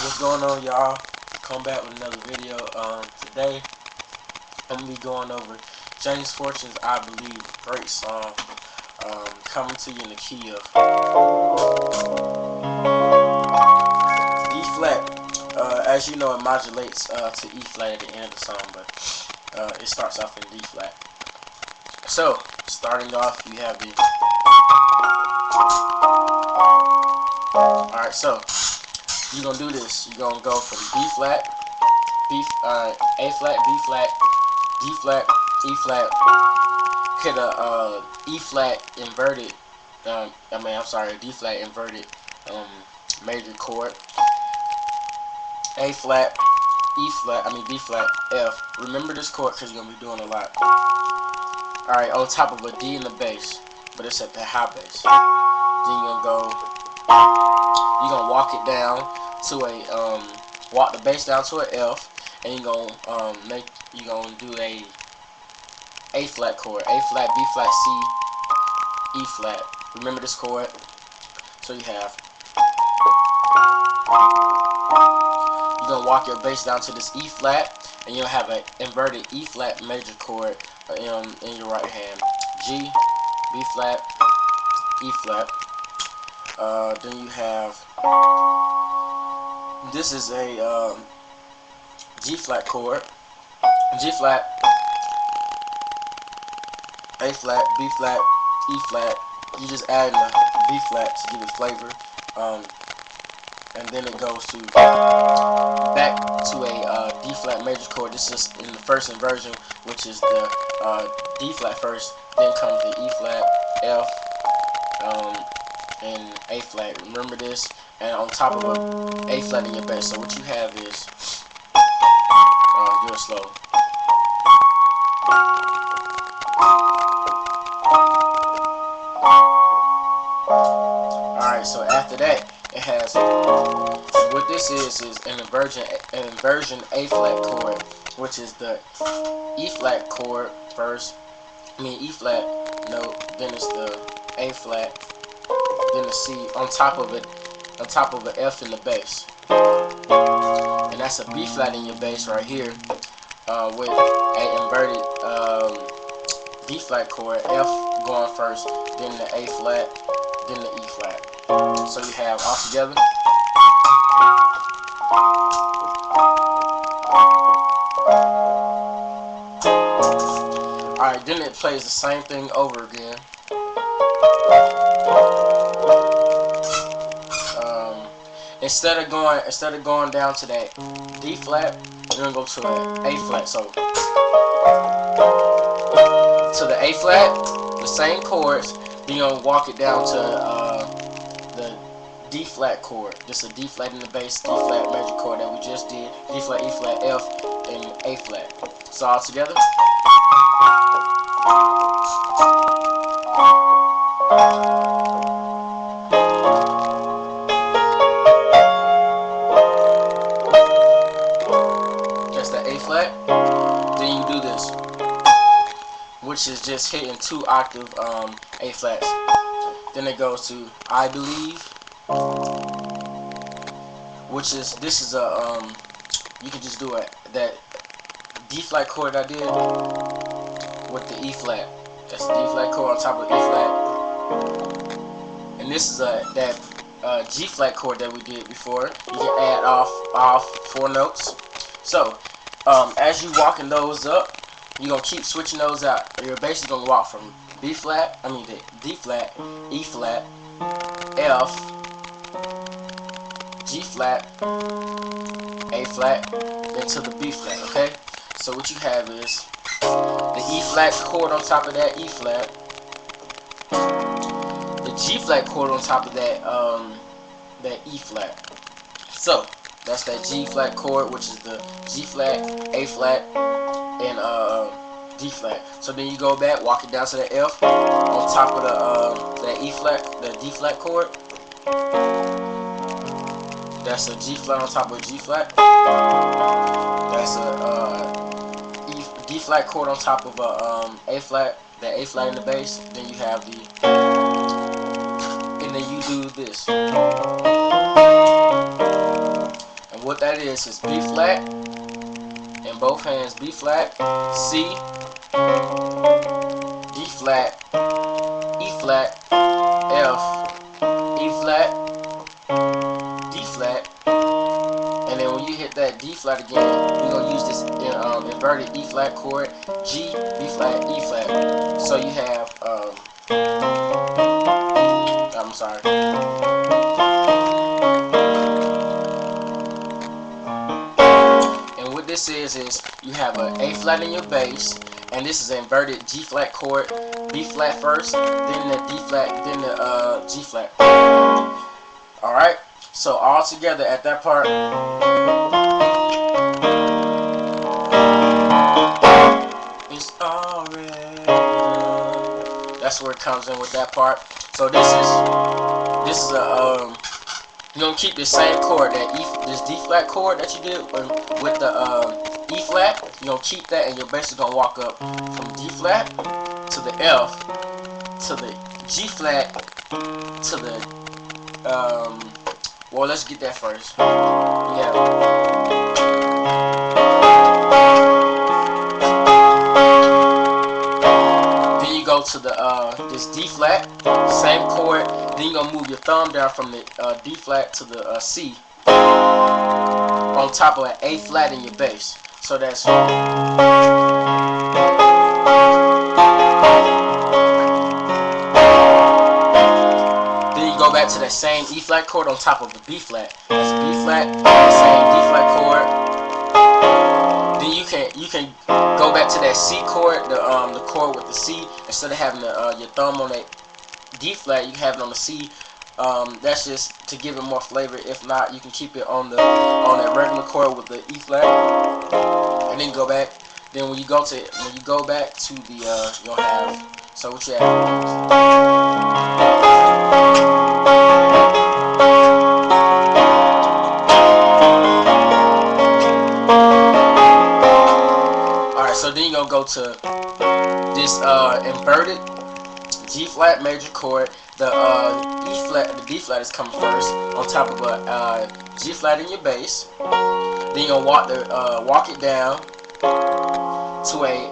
What's going on, y'all? Come back with another video. Today I'm gonna be going over James Fortune's "I Believe," great song. Coming to you in the key of D flat. As you know, it modulates to E flat at the end of the song, but it starts off in D flat. So, starting off, you have the. Alright, so you're gonna do this. You're gonna go from B flat, A flat, B flat, D flat, E flat, hit a E flat inverted. D flat inverted major chord. A flat, E flat, D flat, F. Remember this chord because you're gonna be doing a lot. Alright, on top of a D in the bass, but it's at the high bass. Then you're gonna walk it down to a walk the bass down to an F, and you're gonna do a flat chord, A flat, B flat, C, E flat. Remember this chord. So you're gonna walk your bass down to this E flat, and you'll have an inverted E flat major chord in your right hand. G, B flat, E flat. Then you have, this is a G flat chord. G flat, A flat, B flat, E flat. You just add a B flat to give it flavor. And then it goes to back to a D flat major chord. This is in the first inversion, which is the D flat first. Then comes the E flat, F, and A flat. Remember this, and on top of A flat in your bass. So what you have is, do it slow. Alright, so after that, it has, what this is an inversion A flat chord, which is the E flat chord first. E flat note, then it's the A flat, then the C on top of it, on top of an F in the bass, and that's a B flat in your bass right here, with a inverted D flat chord, F going first, then the A flat, then the E flat. So you have all together. Alright, then it plays the same thing over again. Instead of going down to that D flat, you're gonna go to an A flat. So to the A flat, the same chords. Then you're gonna walk it down to the D flat chord. Just a D flat in the bass, D flat major chord that we just did. D flat, E flat, F, and A flat. So all together. That's the A flat. Then you do this, which is just hitting 2 octave A flats. Then it goes to "I Believe," which is, this is a you can just do that D flat chord I did with the E flat. That's the D flat chord on top of the E flat, and this is that G flat chord that we did before. You can add off 4 notes. So as you walking those up, you're gonna keep switching those out. You're basically gonna walk from the D flat, E flat, F, G flat, A flat, then to the B flat. Okay. So what you have is the E flat chord on top of that E flat, the G flat chord on top of that E flat. So that's that G flat chord, which is the G flat, A flat, and D flat. So then you go back, walk it down to the F on top of that E flat, the D flat chord. That's a G flat on top of a G flat. That's a D flat chord on top of a flat, that A flat in the bass. Then you have the, and then you do this. And what that is B flat in both hands, B flat, C, D flat, E flat, F, E flat, D flat, and then when you hit that D flat again, you're gonna use this inverted E flat chord, G, B flat, E flat. So you have I'm sorry. And what this is you have an A flat in your bass, and this is an inverted G flat chord, B flat first, then the D flat, then the G flat. Alright, so all together at that part. It's already done. That's where it comes in with that part. So this is a you're gonna keep the same chord, this D flat chord that you did with the E flat. You're gonna keep that, and your bass is gonna walk up from D flat to the F to the G flat to the well, let's get that first. Yeah. Then you go to the this D flat, same chord. Then you're gonna move your thumb down from the D flat to the C on top of an A flat in your bass. So that's then you go back to that same E flat chord on top of the B flat. That's B flat, the same D flat chord. Then you can go back to that C chord, the chord with the C. Instead of having your thumb on that D flat, you can have it on the C. That's just to give it more flavor. If not, you can keep it on that regular chord with the E flat, and then go back. Then when you go back to the you'll have, so what you have. Alright, so then you're gonna go to this inverted G flat major chord. The E flat, the B flat is coming first on top of a G flat in your bass. Then you're gonna walk it down to a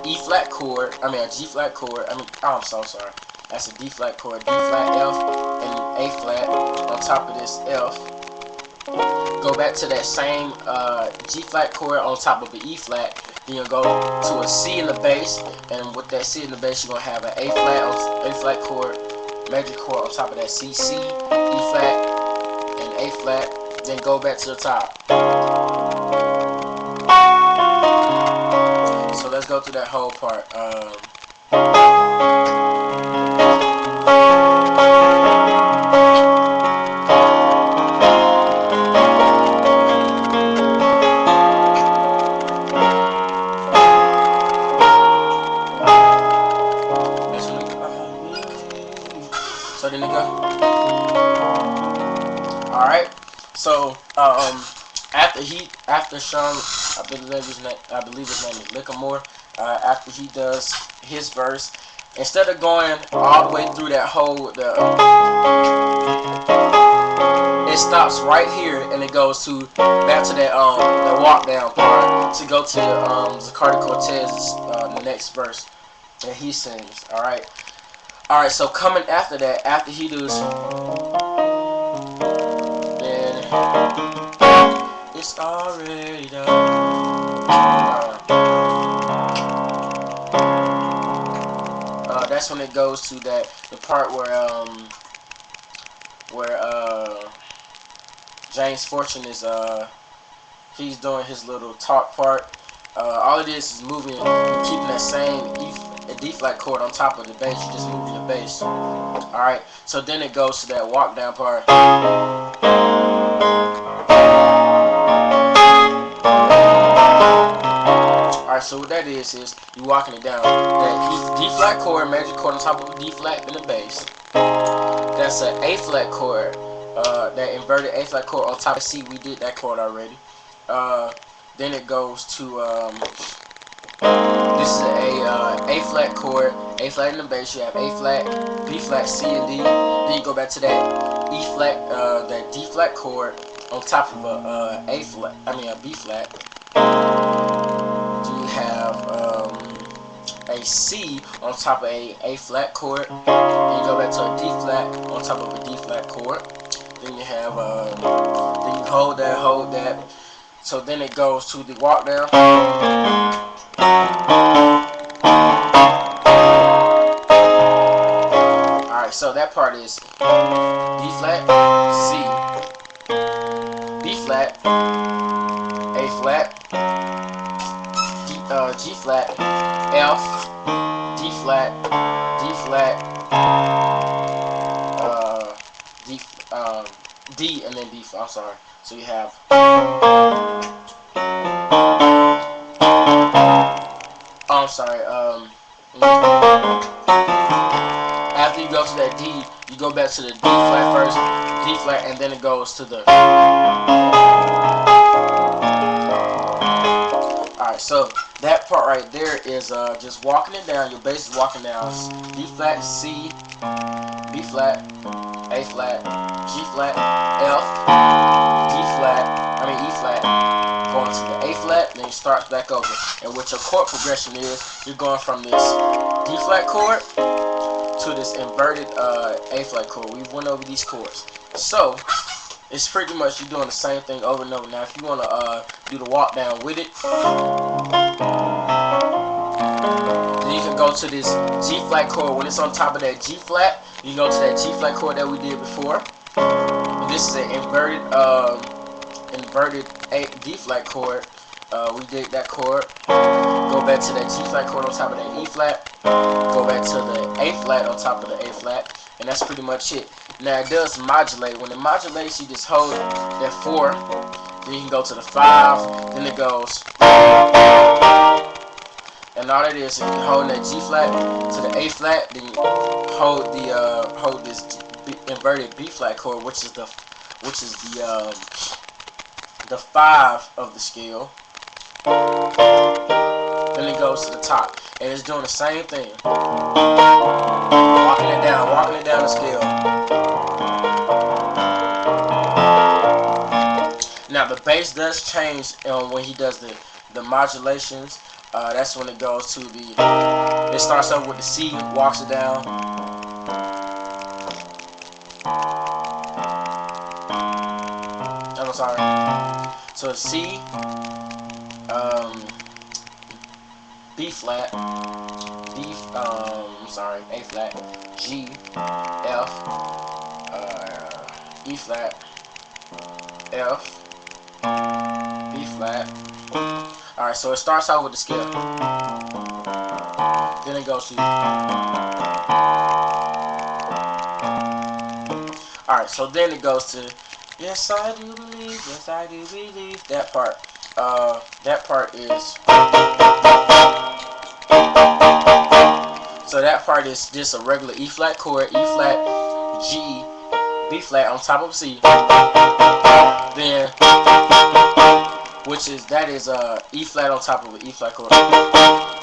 E flat chord. I mean a G flat chord. Oh, I'm so sorry. That's a D flat chord. D flat, F, and A flat on top of this F. Go back to that same G flat chord on top of the E flat. Then you'll go to a C in the bass, and with that C in the bass, you're gonna have an A flat chord, major chord on top of that C, C, E flat, and A flat. Then go back to the top. So let's go through that whole part. So then it go. Alright. So after Sean, I believe his name is Lickamore, after he does his verse, instead of going all the way through that whole it stops right here and it goes to back to that the walk down part to go to the Zacardi Cortez's the next verse that he sings. Alright, so coming after that, after he does, then it's already done. That's when it goes to the part where James Fortune is he's doing his little talk part. All it is moving, keeping that same D flat chord on top of the bass. You just moving the bass. Alright, so then it goes to that walk down part. Alright, so what that is you walking it down. That D flat chord, major chord on top of the D flat in the bass. That's an A flat chord. That inverted A flat chord on top of C. We did that chord already. Then it goes to this is a flat chord, A flat in the bass. You have A flat, B flat, C, and D. Then you go back to that E flat, that D flat chord on top of a A flat. I mean a B flat. Then you have a C on top of a flat chord. Then you go back to a D flat on top of a D flat chord. Then you have then you hold that. So then it goes to the walk down. Alright, so that part is D flat, C, B flat, A flat, G flat, F, D flat, D, and then D. I'm sorry. So you have. Oh, I'm sorry. After you go to that D, you go back to the D flat first, D flat, and then it goes to the. Alright, so that part right there is just walking it down. Your bass is walking down D flat, C, B flat, A flat, G flat, F, D flat, E flat, going to the A flat, then you start back over. And what your chord progression is, you're going from this D flat chord to this inverted A flat chord. We went over these chords. So it's pretty much you're doing the same thing over and over. Now if you want to do the walk down with it, then you can go to this G flat chord. When it's on top of that G flat, you go to that G flat chord that we did before. And this is an inverted D flat chord. We did that chord. Go back to that G flat chord on top of that E flat. Go back to the A flat on top of the A flat. And that's pretty much it. Now it does modulate. When it modulates, you just hold that 4. Then you can go to the 5. Then it goes. And all it is you hold that G flat to the A flat. Then you hold this inverted B flat chord, which is the 5 of the scale. Then it goes to the top, and it's doing the same thing. Walking it down the scale. Now the bass does change when he does the modulations. That's when it goes to the. It starts off with the C, walks it down. I'm sorry. So it's C, B flat, A flat, G, F, E flat, F, B flat. Alright, so it starts out with the scale. Then it goes to. Alright, so then it goes to. Yes, I do believe. Yes, I do believe. That part. That part is. So that part is just a regular E flat chord, E flat, G, B flat on top of C. Then, that is E flat on top of an E flat chord.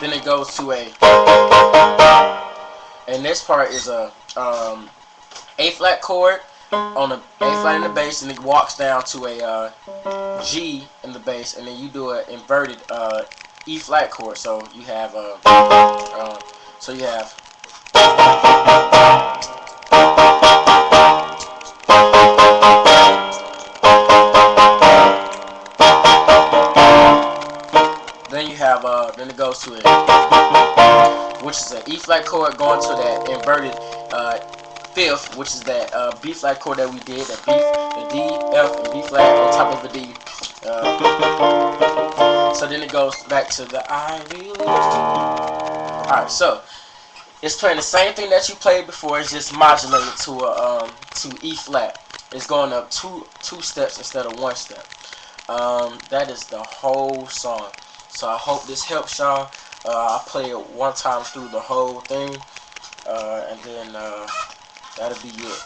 Then it goes to a. And this part is a A flat chord on the A flat in the bass, and it walks down to a G in the bass, and then you do an inverted E flat chord. So you have then it goes to it, which is an E flat chord going to that inverted 5th, which is that B flat chord that we did, the D, F, and B flat on top of the D. So then it goes back to the I really. Alright, so it's playing the same thing that you played before. It's just modulated to E flat. It's going up two steps instead of 1 step. That is the whole song. So I hope this helps y'all. I'll play it one time through the whole thing, and then that'll be it.